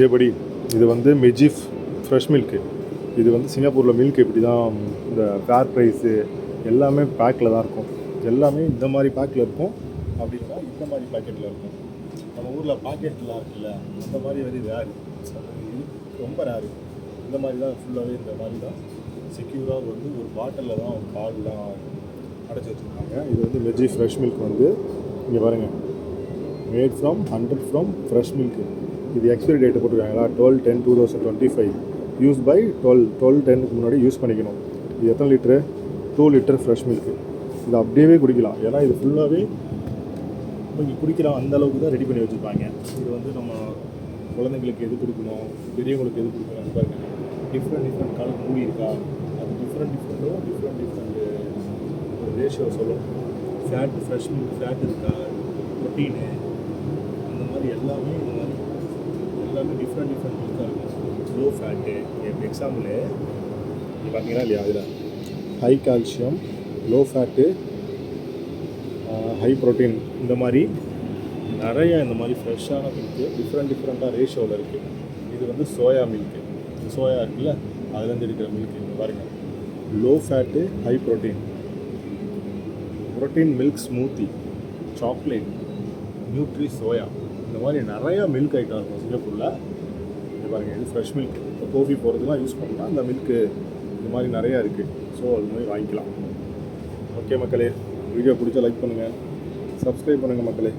எப்படி இது வந்து மெஜிஃப் ஃப்ரெஷ் மில்க்கு. இது வந்து சிங்கப்பூரில் மில்க் எப்படி தான் இந்த ஃபேர் ப்ரைஸு எல்லாமே பேக்கில் தான் இருக்கும். எல்லாமே இந்த மாதிரி பேக்கில் இருக்கும். அப்படின்னா இந்த மாதிரி பேக்கெட்டில் இருக்கும். நம்ம ஊரில் பாக்கெட்லாம் இருக்குல்ல, அந்த மாதிரி வெரி ரேரு, ரொம்ப ரேரு. இந்த மாதிரி தான் ஃபுல்லாகவே இந்த மாதிரி தான் செக்யூராக வந்து ஒரு பாட்டிலில் தான் பால்லாம் அடைச்சி வச்சுருக்காங்க. இது வந்து வெஜ்ஜி ஃப்ரெஷ் மில்க் வந்து இங்கே பாருங்கள், mat from 100 from fresh milk. இது எக்ஸ்பைரி டேட்டு போட்டிருக்காங்களா, 12/10/2025, யூஸ் பை 12/10க்கு முன்னாடி யூஸ் பண்ணிக்கணும். இது எத்தனை லிட்ரு? 2 litre fresh milk. இது அப்படியே குடிக்கலாம், ஏன்னா இது ஃபுல்லாகவே கொஞ்சம் குடிக்கலாம் அந்த அளவுக்கு தான் ரெடி பண்ணி வச்சுருப்பாங்க. இது வந்து நம்ம குழந்தைங்களுக்கு எது கொடுக்கணும், பெரியவங்களுக்கு எது கொடுக்கணும் பாருங்க. டிஃப்ரெண்ட் கலர் மூடி இருக்கா, அது டிஃப்ரெண்ட்டு ஒரு ரேஷியோ சொல்லும். ஃபேட், ஃப்ரெஷ் மில்க் ஃபேட் இருக்கா, ப்ரோட்டீனு, அந்த மாதிரி எல்லாமே இந்த மாதிரி எல்லாமே டிஃப்ரெண்ட் மில்காக இருக்கும். லோ ஃபேட்டு, எக்ஸாம்பிள் பார்த்தீங்கன்னா இல்லையா, அதில் high calcium, low fat, high protein, இந்த மாதிரி நிறைய இந்த மாதிரி ஃப்ரெஷ்ஷான மில்க்கு டிஃப்ரெண்ட்டாக ரேஷியோவில் இருக்குது. இது வந்து சோயா மில்க்கு. சோயா இருக்குல்ல, அதுலேருந்து இருக்கிற மில்க். இங்கே பாருங்கள், low fat, high protein milk smoothie, chocolate, nutri soya, இந்த மாதிரி நிறையா மில்க் ஐட்டம் இருக்கும் சிங்கப்பூரில். இது பாருங்கள், இது ஃப்ரெஷ் மில்க். இப்போ கோஃபி போகிறதுலாம் யூஸ் பண்ணால் அந்த மில்க்கு இது மாதிரி நிறையா இருக்குது. ஸோ அது மாதிரி வாங்கிக்கலாம். ஓகே மக்களே, வீடியோ பிடிச்சா லைக் பண்ணுங்கள், சப்ஸ்கிரைப் பண்ணுங்கள் மக்களே.